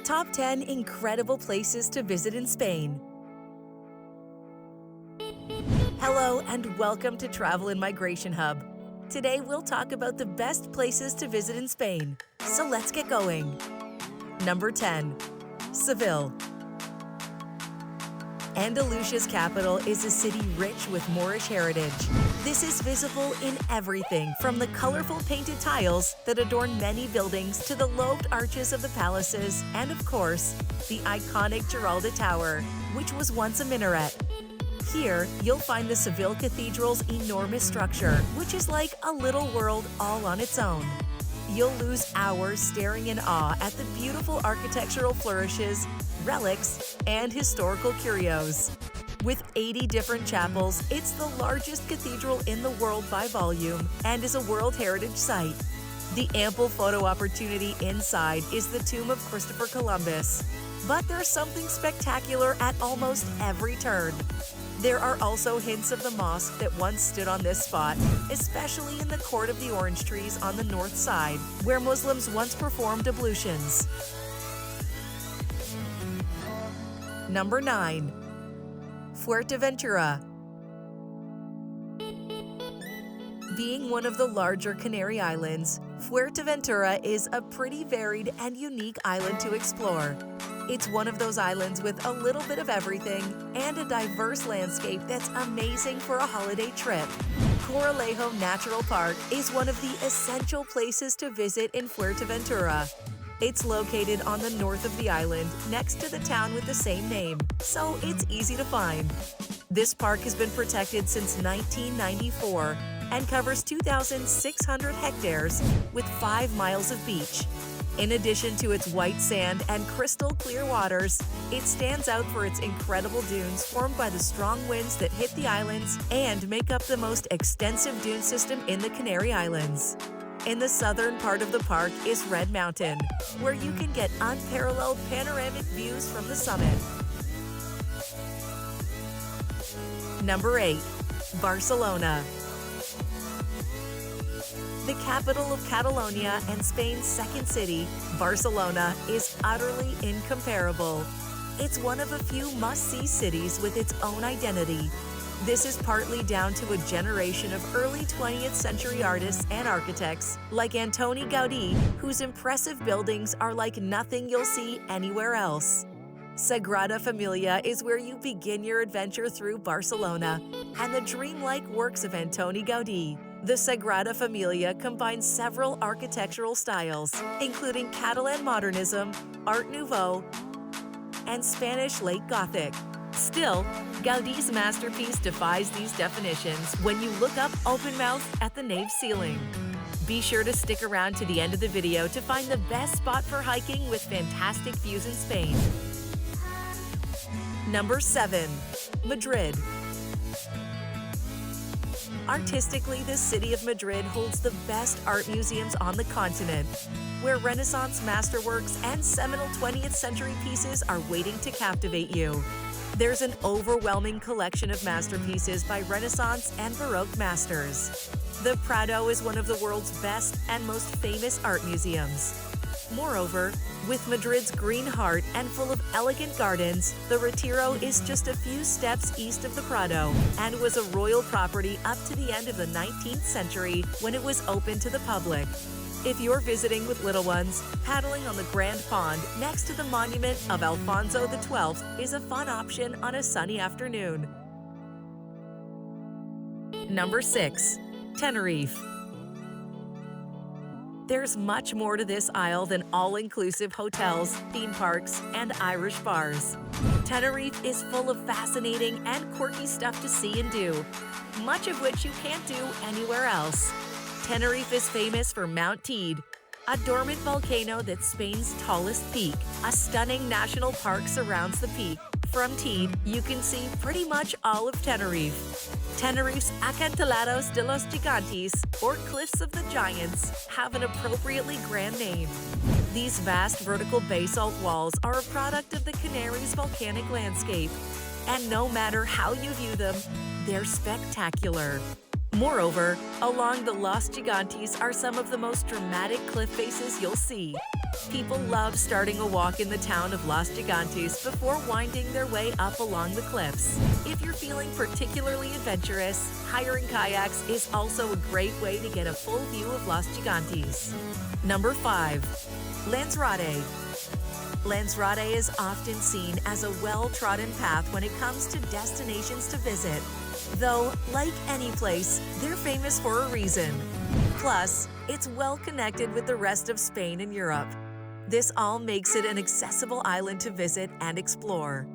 Top 10 Incredible Places to Visit in Spain. Hello and welcome to Travel and Migration Hub. Today we'll talk about the best places to visit in Spain. So let's get going. Number 10. Seville. Andalusia's capital is a city rich with Moorish heritage. This is visible in everything from the colorful painted tiles that adorn many buildings to the lobed arches of the palaces and, of course, the iconic Giralda Tower, which was once a minaret. Here, you'll find the Seville Cathedral's enormous structure, which is like a little world all on its own. You'll lose hours staring in awe at the beautiful architectural flourishes, relics, and historical curios. With 80 different chapels, it's the largest cathedral in the world by volume and is a World Heritage Site. The ample photo opportunity inside is the tomb of Christopher Columbus. But there's something spectacular at almost every turn. There are also hints of the mosque that once stood on this spot, especially in the Court of the Orange Trees on the north side, where Muslims once performed ablutions. Number 9. Fuerteventura. Being one of the larger Canary Islands, Fuerteventura is a pretty varied and unique island to explore. It's one of those islands with a little bit of everything and a diverse landscape that's amazing for a holiday trip. Corralejo Natural Park is one of the essential places to visit in Fuerteventura. It's located on the north of the island, next to the town with the same name, so it's easy to find. This park has been protected since 1994 and covers 2,600 hectares with 5 miles of beach. In addition to its white sand and crystal clear waters, it stands out for its incredible dunes formed by the strong winds that hit the islands and make up the most extensive dune system in the Canary Islands. In the southern part of the park is Red Mountain, where you can get unparalleled panoramic views from the summit. Number 8. Barcelona. The capital of Catalonia and Spain's second city, Barcelona, is utterly incomparable. It's one of a few must-see cities with its own identity. This is partly down to a generation of early 20th century artists and architects like Antoni Gaudí, whose impressive buildings are like nothing you'll see anywhere else. Sagrada Familia is where you begin your adventure through Barcelona and the dreamlike works of Antoni Gaudí. The Sagrada Familia combines several architectural styles, including Catalan modernism, Art Nouveau, and Spanish late Gothic. Still, Gaudí's masterpiece defies these definitions when you look up open-mouthed at the nave ceiling. Be sure to stick around to the end of the video to find the best spot for hiking with fantastic views in Spain. Number 7. Madrid. Artistically, the city of Madrid holds the best art museums on the continent, where Renaissance masterworks and seminal 20th century pieces are waiting to captivate you. There's an overwhelming collection of masterpieces by Renaissance and Baroque masters. The Prado is one of the world's best and most famous art museums. Moreover, with Madrid's green heart and full of elegant gardens, the Retiro is just a few steps east of the Prado and was a royal property up to the end of the 19th century when it was open to the public. If you're visiting with little ones, paddling on the Grand Pond next to the monument of Alfonso XII is a fun option on a sunny afternoon. Number 6. Tenerife. There's much more to this isle than all-inclusive hotels, theme parks, and Irish bars. Tenerife is full of fascinating and quirky stuff to see and do, much of which you can't do anywhere else. Tenerife is famous for Mount Teide, a dormant volcano that's Spain's tallest peak. A stunning national park surrounds the peak. From Teide, you can see pretty much all of Tenerife. Tenerife's Acantilados de los Gigantes, or Cliffs of the Giants, have an appropriately grand name. These vast vertical basalt walls are a product of the Canaries' volcanic landscape, and no matter how you view them, they're spectacular. Moreover, along the Los Gigantes are some of the most dramatic cliff faces you'll see. People love starting a walk in the town of Los Gigantes before winding their way up along the cliffs. If you're feeling particularly adventurous, hiring kayaks is also a great way to get a full view of Los Gigantes. Number 5. Lanzarote. Lanzarote is often seen as a well-trodden path when it comes to destinations to visit. Though, like any place, they're famous for a reason. Plus, it's well connected with the rest of Spain and Europe. This all makes it an accessible island to visit and explore.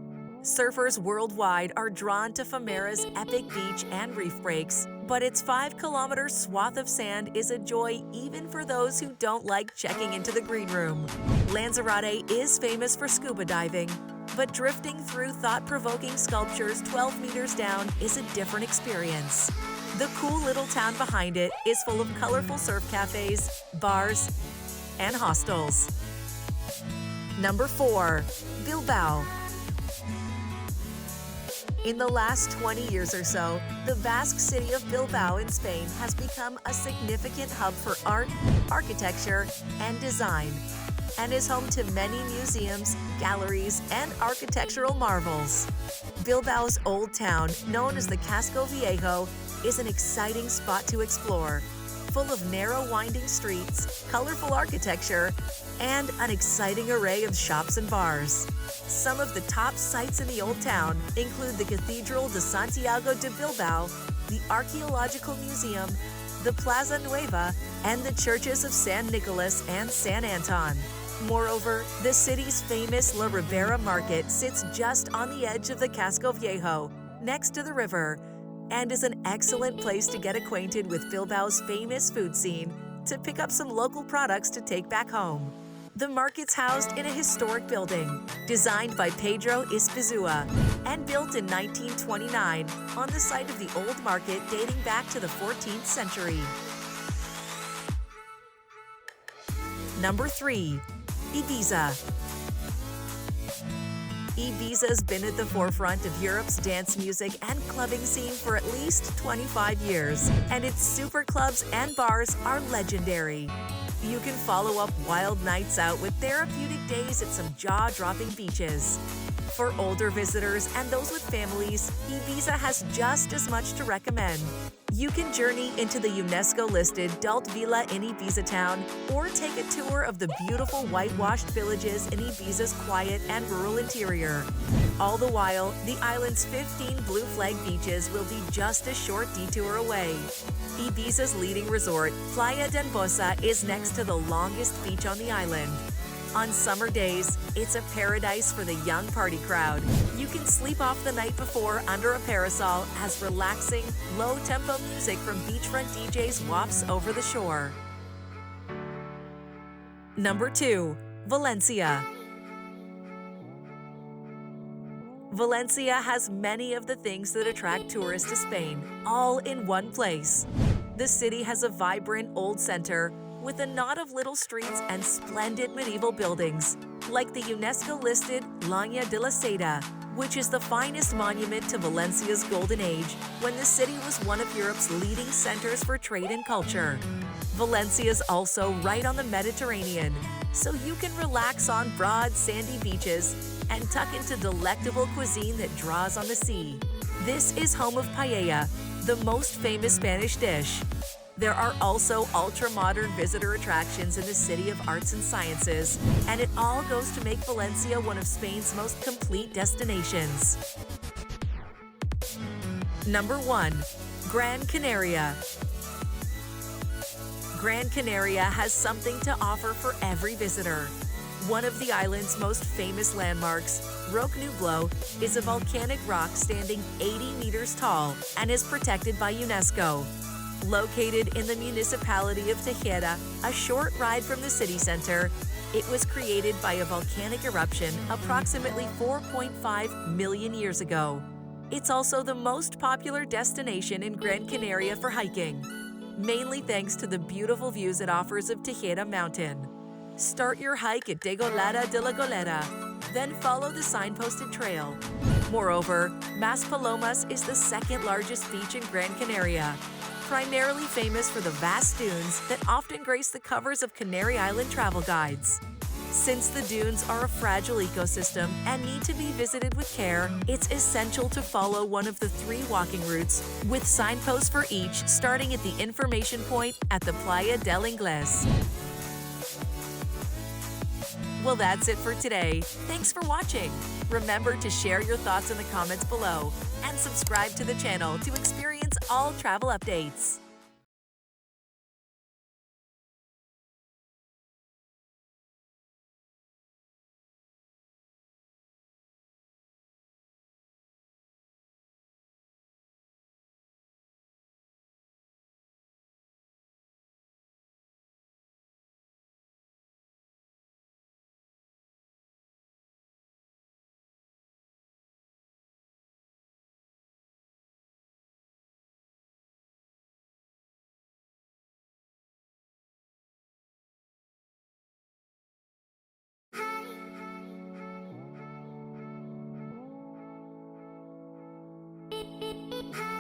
Surfers worldwide are drawn to Famara's epic beach and reef breaks, but its 5-kilometer swath of sand is a joy even for those who don't like checking into the green room. Lanzarote is famous for scuba diving, but drifting through thought-provoking sculptures 12 meters down is a different experience. The cool little town behind it is full of colorful surf cafes, bars, and hostels. Number 4. Bilbao. In the last 20 years or so, the Basque city of Bilbao in Spain has become a significant hub for art, architecture, and design, and is home to many museums, galleries, and architectural marvels. Bilbao's old town, known as the Casco Viejo, is an exciting spot to explore, full of narrow winding streets, colorful architecture, and an exciting array of shops and bars. Some of the top sites in the Old Town include the Cathedral de Santiago de Bilbao, the Archaeological Museum, the Plaza Nueva, and the churches of San Nicolas and San Anton. Moreover, the city's famous La Ribera market sits just on the edge of the Casco Viejo, next to the river, and is an excellent place to get acquainted with Bilbao's famous food scene, to pick up some local products to take back home. The market's housed in a historic building, designed by Pedro Ispizua, and built in 1929 on the site of the old market dating back to the 14th century. Number 3. Ibiza. Ibiza's been at the forefront of Europe's dance music and clubbing scene for at least 25 years, and its super clubs and bars are legendary. You can follow up wild nights out with therapeutic days at some jaw-dropping beaches. For older visitors and those with families, Ibiza has just as much to recommend. You can journey into the UNESCO-listed Dalt Villa in Ibiza town, or take a tour of the beautiful whitewashed villages in Ibiza's quiet and rural interior. All the while, the island's 15 blue flag beaches will be just a short detour away. Ibiza's leading resort, Playa d'Embosa, is next to the longest beach on the island. On summer days, it's a paradise for the young party crowd. You can sleep off the night before under a parasol as relaxing, low-tempo music from beachfront DJs wafts over the shore. Number 2. Valencia. Valencia has many of the things that attract tourists to Spain, all in one place. The city has a vibrant old center with a knot of little streets and splendid medieval buildings, like the UNESCO-listed Lanya de la Seda, which is the finest monument to Valencia's golden age, when the city was one of Europe's leading centers for trade and culture. Valencia is also right on the Mediterranean, so you can relax on broad, sandy beaches and tuck into delectable cuisine that draws on the sea. This is home of paella, the most famous Spanish dish. There are also ultra-modern visitor attractions in the City of Arts and Sciences, and it all goes to make Valencia one of Spain's most complete destinations. Number 1. Gran Canaria. Gran Canaria has something to offer for every visitor. One of the island's most famous landmarks, Roque Nublo, is a volcanic rock standing 80 meters tall and is protected by UNESCO. Located in the municipality of Tejeda, a short ride from the city center, it was created by a volcanic eruption approximately 4.5 million years ago. It's also the most popular destination in Gran Canaria for hiking, mainly thanks to the beautiful views it offers of Tejeda Mountain. Start your hike at Degolada de la Goleta, then follow the signposted trail. Moreover, Maspalomas is the second largest beach in Gran Canaria, primarily famous for the vast dunes that often grace the covers of Canary Island travel guides. Since the dunes are a fragile ecosystem and need to be visited with care, it's essential to follow one of the 3 walking routes, with signposts for each starting at the information point at the Playa del Ingles. Well, that's it for today. Thanks for watching. Remember to share your thoughts in the comments below and subscribe to the channel to experience all travel updates. Hi.